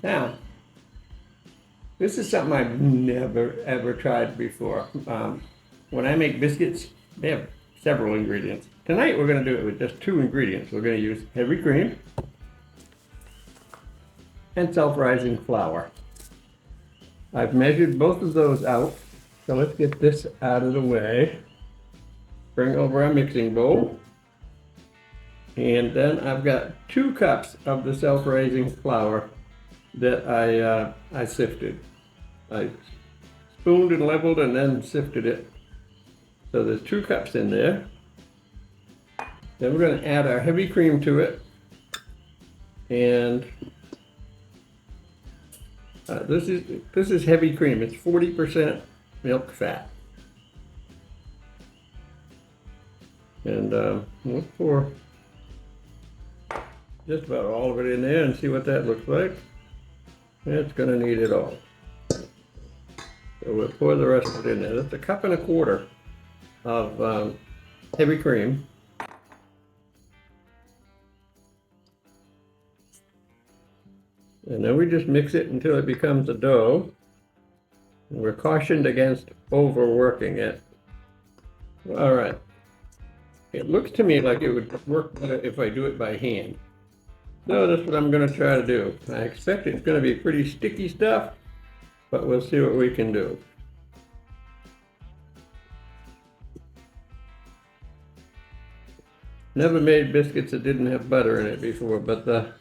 Now, this is something I've never ever tried before. When I make biscuits, they have several ingredients. Tonight we're going to do it with just two ingredients. We're going to use heavy cream and self-rising flour. I've measured both of those out, so let's get this out of the way. Bring over our mixing bowl. And then I've got 2 cups of the self-rising flour that I sifted. I spooned and leveled and then sifted it. So there's 2 cups in there. Then we're going to add our heavy cream to it. And this is heavy cream. It's 40% milk fat. And we'll pour just about all of it in there and see what that looks like. It's going to need it all. So we'll pour the rest of it in there. That's 1.25 cups of heavy cream. And then we just mix it until it becomes a dough. And we're cautioned against overworking it. All right. It looks to me like it would work better if I do it by hand. So that's what I'm going to try to do. I expect it's going to be pretty sticky stuff, but we'll see what we can do. Never made biscuits that didn't have butter in it before, but the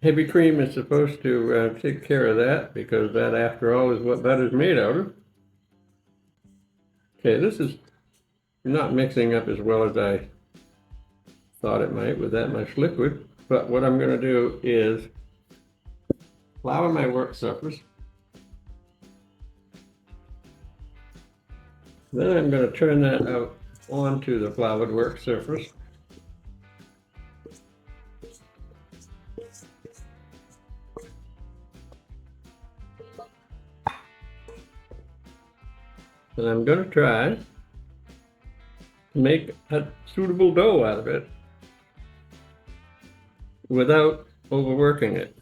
heavy cream is supposed to take care of that, because that, after all, is what butter's made out of. Okay, this is not mixing up as well as I thought it might with that much liquid, but what I'm going to do is flour my work surface. Then I'm going to turn that out onto the floured work surface. And I'm going to try to make a suitable dough out of it without overworking it.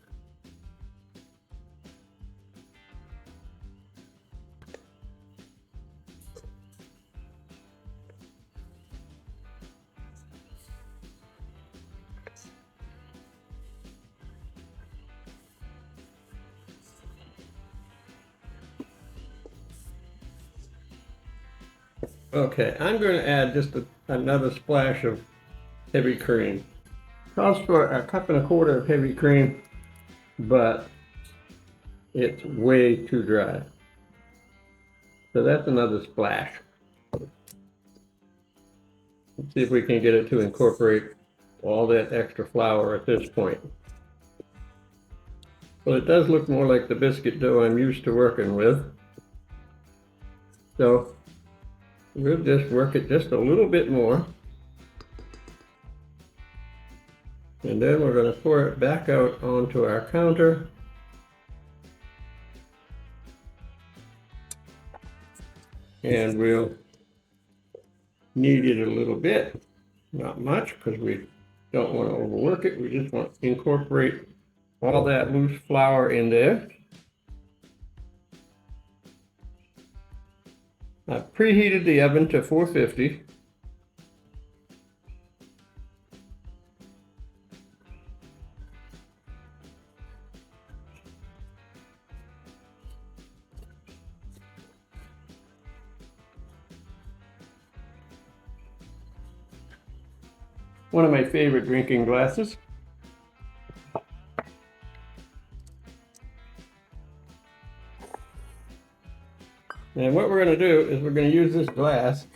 Okay, I'm going to add just another splash of heavy cream. Calls for 1.25 cups of heavy cream, but it's way too dry. So that's another splash. Let's see if we can get it to incorporate all that extra flour at this point. Well, it does look more like the biscuit dough I'm used to working with. So we'll just work it just a little bit more. And then we're going to pour it back out onto our counter. And we'll knead it a little bit, not much, because we don't want to overwork it. We just want to incorporate all that loose flour in there. I've preheated the oven to 450. One of my favorite drinking glasses. And what we're going to do is we're going to use this glass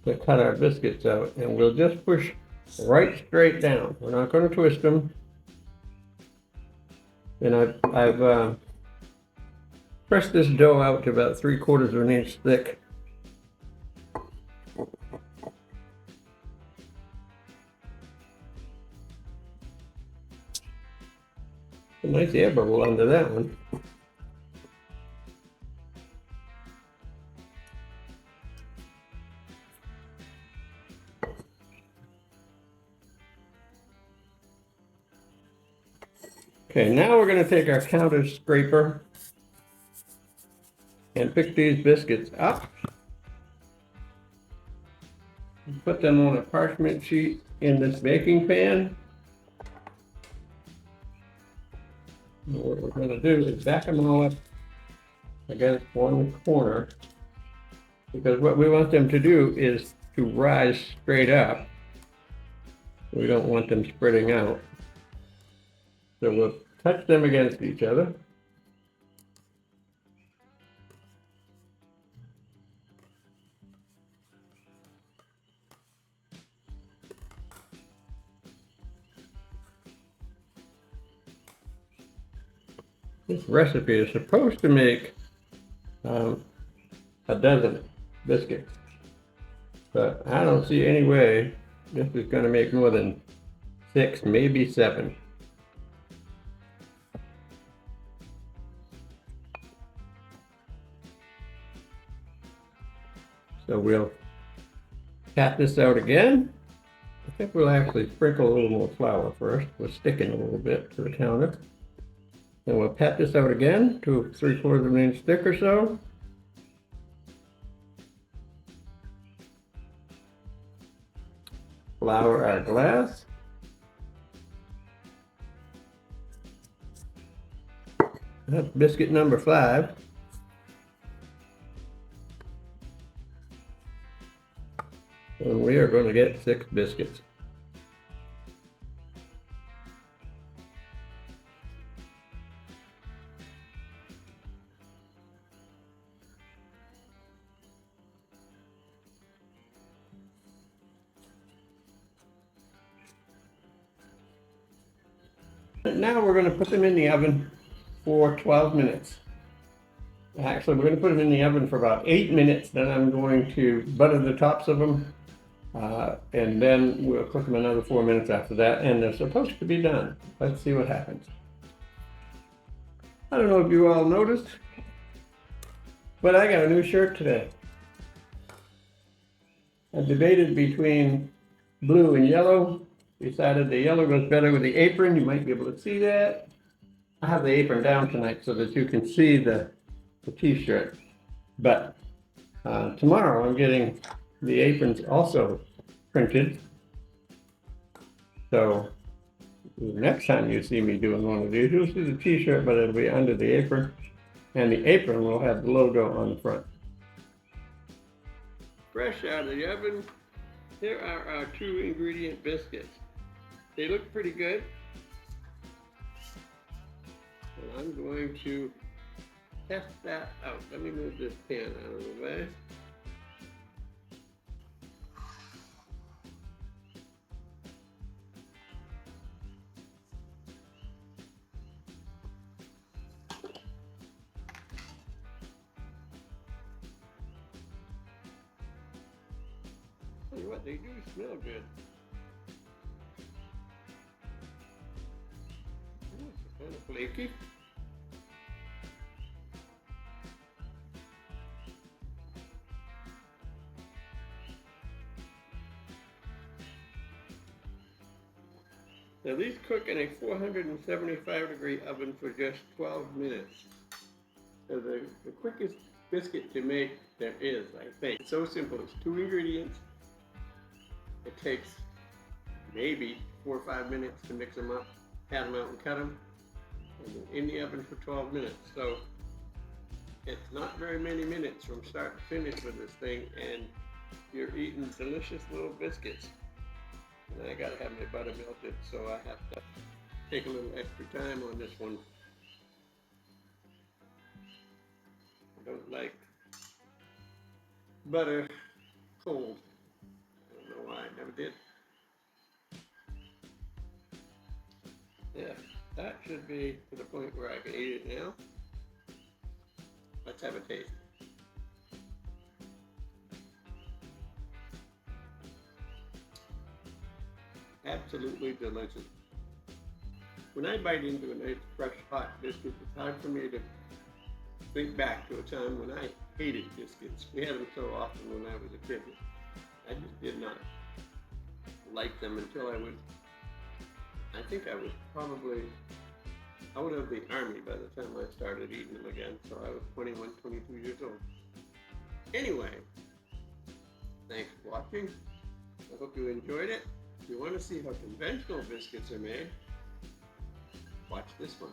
to cut our biscuits out, and we'll just push right straight down. We're not going to twist them. And I've pressed this dough out to about 3/4 of an inch thick. A nice air bubble under that one. Okay, now we're gonna take our counter scraper and pick these biscuits up. Put them on a parchment sheet in this baking pan. And what we're gonna do is back them all up against one corner, because what we want them to do is to rise straight up. We don't want them spreading out. So we'll touch them against each other. This recipe is supposed to make a dozen biscuits, but I don't see any way this is going to make more than 6, maybe 7. So we'll pat this out again. I think we'll actually sprinkle a little more flour first. We'll stick in a little bit to the counter. Then we'll pat this out again to 3/4 of an inch thick or so. Flour our glass. That's biscuit number 5. And we are going to get 6 biscuits. Now we're going to put them in the oven for 12 minutes. Actually, we're going to put them in the oven for about 8 minutes. Then I'm going to butter the tops of them. And then we'll cook them another 4 minutes after that. And they're supposed to be done. Let's see what happens. I don't know if you all noticed, but I got a new shirt today. I debated between blue and yellow. Decided the yellow goes better with the apron. You might be able to see that. I have the apron down tonight so that you can see the t-shirt. But tomorrow I'm getting the aprons also printed. So the next time you see me doing one of these, you'll see the t-shirt, but it'll be under the apron. And the apron will have the logo on the front. Fresh out of the oven, here are our 2 ingredient biscuits. They look pretty good. And I'm going to test that out. Let me move this pan out of the way. Tell you what, they do smell good. Kind of flaky. Now these cook in a 475-degree oven for just 12 minutes. So the quickest biscuit to make there is, I think. It's so simple. It's 2 ingredients. It takes maybe 4 or 5 minutes to mix them up, pat them out and cut them. And in the oven for 12 minutes. So it's not very many minutes from start to finish with this thing, and you're eating delicious little biscuits. And I gotta have my butter melted, so I have to take a little extra time on this one. I don't like butter cold. I don't know why, I never did. Yeah. That should be to the point where I can eat it now. Let's have a taste. Absolutely delicious. When I bite into a nice, fresh, hot biscuit, it's hard for me to think back to a time when I hated biscuits. We had them so often when I was a kid. I just did not like them until I think I was probably out of the army by the time I started eating them again. So I was 21, 22 years old. Anyway, thanks for watching. I hope you enjoyed it. If you want to see how conventional biscuits are made, watch this one.